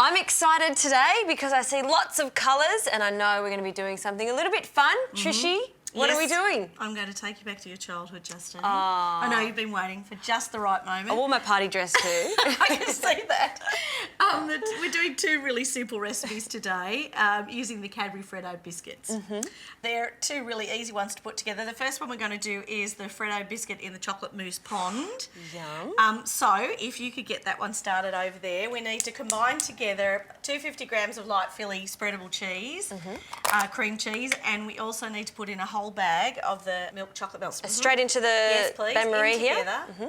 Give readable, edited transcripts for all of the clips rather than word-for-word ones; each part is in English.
I'm excited today because I see lots of colours and I know we're going to be doing something a little bit fun. Trishy, what are we doing? I'm going to take you back to your childhood, Justine. Oh. I know you've been waiting for just the right moment. I wore my party dress too. I can see that. We're doing two really simple recipes today using the Cadbury Freddo biscuits. They're two really easy ones to put together. The first one we're going to do is the Freddo biscuit in the chocolate mousse pond. Yum. So if you could get that one started over there, we need to combine together 250 grams of light filly spreadable cheese, cream cheese, and we also need to put in a whole bag of the milk chocolate melts. Straight into the yes, please, bain-marie here?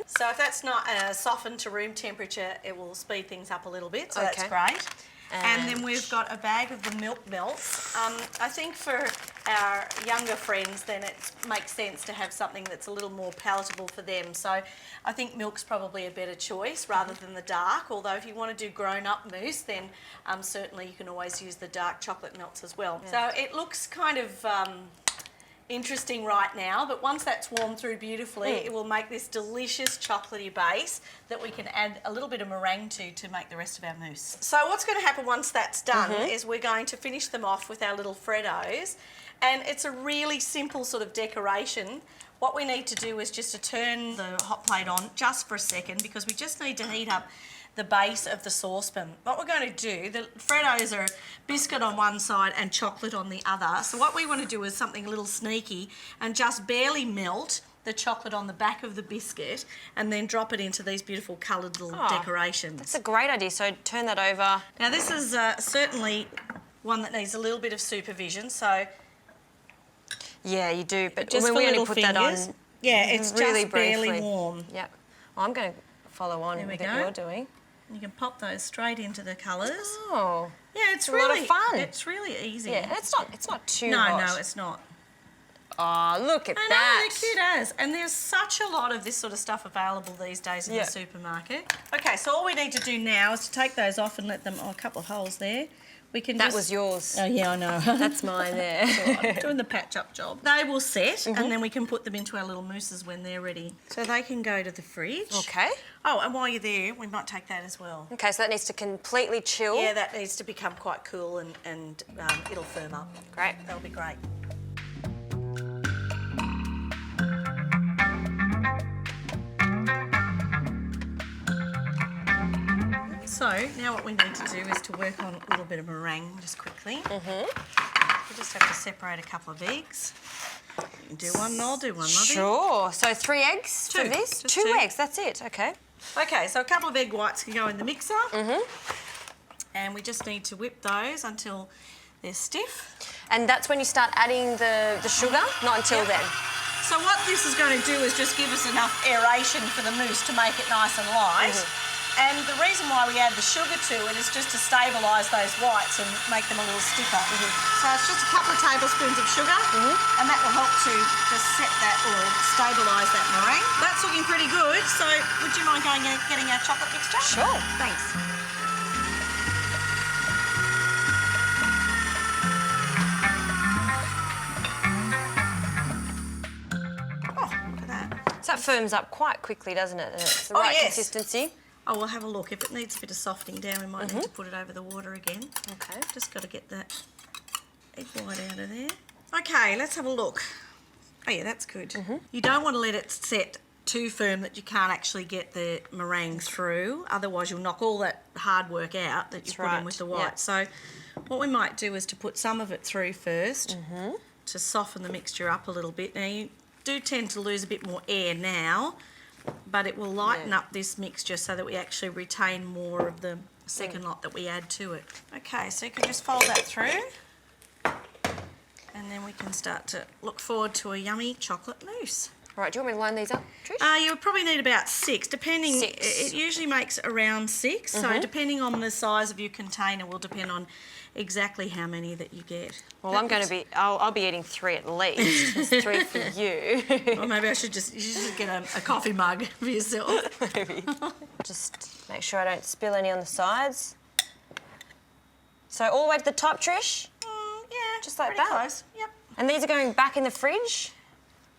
So if that's not softened to room temperature, it will speed things up a little bit, so that's great. And then we've got a bag of the milk melts. I think for our younger friends, then it makes sense to have something that's a little more palatable for them. So I think milk's probably a better choice rather than the dark, although if you want to do grown-up mousse, then certainly you can always use the dark chocolate melts as well. So it looks kind of interesting right now, but once that's warmed through beautifully, it will make this delicious chocolatey base that we can add a little bit of meringue to make the rest of our mousse. So what's going to happen once that's done is we're going to finish them off with our little Freddos, and it's a really simple sort of decoration. What we need to do is just to turn the hot plate on just for a second, because we just need to heat up the base of the saucepan. What we're going to do, the Freddos are biscuit on one side and chocolate on the other. So what we want to do is something a little sneaky and just barely melt the chocolate on the back of the biscuit and then drop it into these beautiful coloured little decorations. That's a great idea. So turn that over. Now this is certainly one that needs a little bit of supervision. So yeah, you do. But just when for we only little put fingers, that on, yeah, it's really just barely briefly. warm. Yep. Well, I'm going to follow on with what you're doing. You can pop those straight into the colours. Oh, yeah, it's really a lot of fun. It's really easy. Yeah, it's not too hot. No, it's not. Oh, look at that. I know, they're cute as. And there's such a lot of this sort of stuff available these days in the supermarket. Okay, so all we need to do now is to take those off and let them... Oh, a couple of holes there. We can That was yours. Oh, yeah, I know. That's mine there. I'm doing the patch-up job. They will set, and then we can put them into our little mousses when they're ready. So they can go to the fridge. Okay. Oh, and while you're there, we might take that as well. Okay, so that needs to completely chill. Yeah, that needs to become quite cool and it'll firm up. Great. That'll be great. So now what we need to do is to work on a little bit of meringue just quickly. We just have to separate a couple of eggs. You can do one and I'll do one, Lovey. Sure. So 3 eggs for this? Just 2 eggs, that's it, okay. Okay, so a couple of egg whites can go in the mixer. And we just need to whip those until they're stiff. And that's when you start adding the sugar? Not until then? So what this is going to do is just give us enough aeration for the mousse to make it nice and light. And the reason why we add the sugar to it is just to stabilise those whites and make them a little stiffer. So it's just a couple of tablespoons of sugar, and that will help to just set that or stabilise that meringue. That's looking pretty good, so would you mind going and getting our chocolate mixture? Sure. Thanks. Oh, look at that. So that firms up quite quickly, doesn't it? And it's the right consistency. Oh, we'll have a look. If it needs a bit of softening down, we might need to put it over the water again. Okay. Just got to get that egg white out of there. Okay, let's have a look. Oh, yeah, that's good. You don't want to let it set too firm that you can't actually get the meringue through. Otherwise, you'll knock all that hard work out that you put in with the white. So what we might do is to put some of it through first to soften the mixture up a little bit. Now, you do tend to lose a bit more air now, but it will lighten up this mixture so that we actually retain more of the second lot that we add to it. Okay, so you can just fold that through, and then we can start to look forward to a yummy chocolate mousse. All right, do you want me to line these up, Trish? You would probably need about 6, depending. 6. It usually makes around 6, so depending on the size of your container will depend on exactly how many that you get. Well, I'll be eating 3 at least. There's 3 for you. Or maybe you should just get a coffee mug for yourself. Maybe. Just make sure I don't spill any on the sides. So all the way to the top, Trish? Yeah, just like pretty that. close. Yep. And these are going back in the fridge?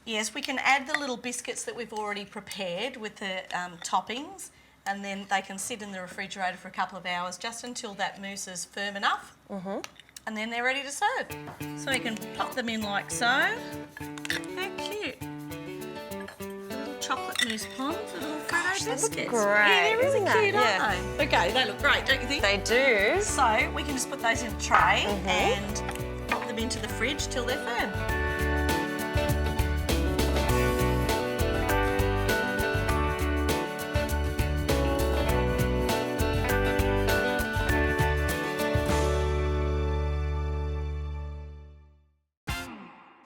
Yes, we can add the little biscuits that we've already prepared with the toppings and then they can sit in the refrigerator for a couple of hours just until that mousse is firm enough. And then they're ready to serve. So you can pop them in like so. How cute. Little chocolate mousse ponds, little Freddo biscuits. They look great. Yeah, they're really cute, Yeah. aren't they? Okay, they look great, don't you think? They do. So we can just put those in a tray and pop them into the fridge till they're firm.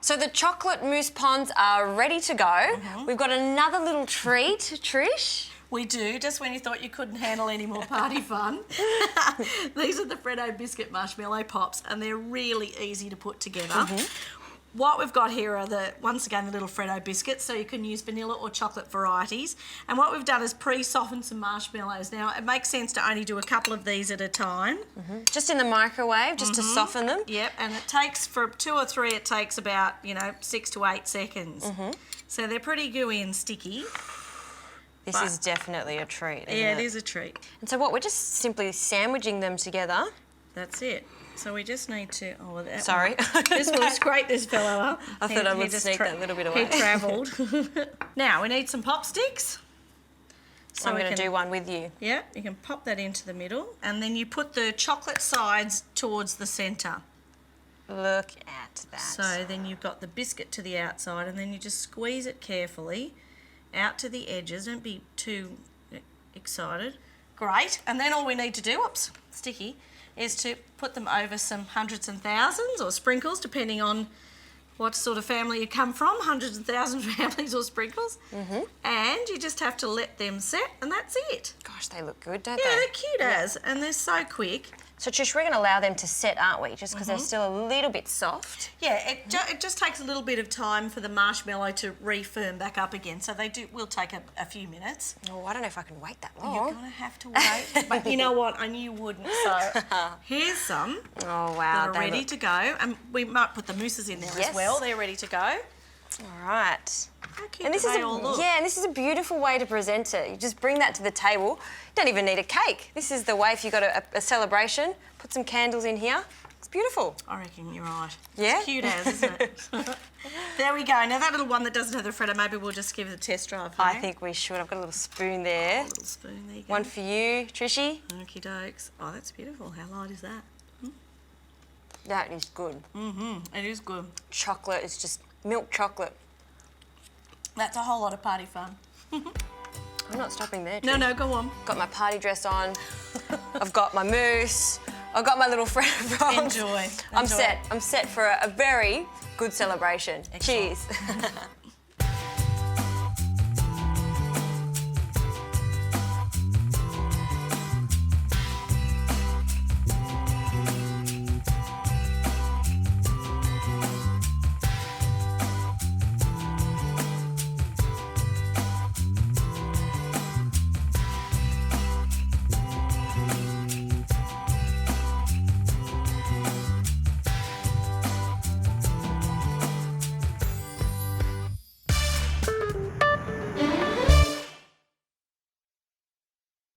So the chocolate mousse ponds are ready to go. We've got another little treat, Trish. We do, just when you thought you couldn't handle any more party fun. These are the Freddo Biscuit Marshmallow Pops, and they're really easy to put together. What we've got here are once again, the little Freddo biscuits, so you can use vanilla or chocolate varieties. And what we've done is pre-softened some marshmallows. Now, it makes sense to only do a couple of these at a time. Just in the microwave, just to soften them. Yep, and it takes, for 2 or 3, it takes about, 6 to 8 seconds. So they're pretty gooey and sticky. This is definitely a treat, isn't Yeah, it is a treat. And so what, we're just simply sandwiching them together. That's it. So we just need to... Oh, well, that Sorry. This will scrape this fellow up. I thought I would sneak that little bit away. He travelled. Now, we need some pop sticks. So I'm going to do one with you. Yeah, you can pop that into the middle. And then you put the chocolate sides towards the centre. Look at that. So then you've got the biscuit to the outside, and then you just squeeze it carefully out to the edges. Don't be too excited. Great. And then all we need to do, sticky, is to put them over some hundreds and thousands or sprinkles, depending on what sort of family you come from, hundreds and thousands of families or sprinkles. And you just have to let them set, and that's it. Gosh, they look good, don't Yeah, they? they're cute as, and they're so quick. So Trish, we're going to allow them to set, aren't we? Just because they're still a little bit soft. Yeah, it just takes a little bit of time for the marshmallow to re-firm back up again. So they will take a few minutes. Oh, I don't know if I can wait that long. You're going to have to wait. But you know what? I knew you wouldn't. So here's some Oh, wow. that are ready to go. And we might put the mousses in there as well. They're ready to go. All right. How cute And this do is they all look? and this is a beautiful way to present it. You just bring that to the table. You don't even need a cake. This is the way if you've got a celebration. Put some candles in here. It's beautiful. I reckon you're right. Yeah? It's cute as, isn't it? There we go. Now that little one that doesn't have the Freddo, maybe we'll just give it a test drive. I think we should. I've got a little spoon there. A little spoon, there you go. One for you, Trishy. Okie dokes. Oh, that's beautiful. How light is that? That is good. It is good. Chocolate is just milk chocolate. That's a whole lot of party fun. I'm not stopping there, No, Trish. no, go on. Got my party dress on. I've got my mousse. I've got my little Freddo props. Enjoy. I'm set. I'm set for a very good celebration. Excellent. Cheers.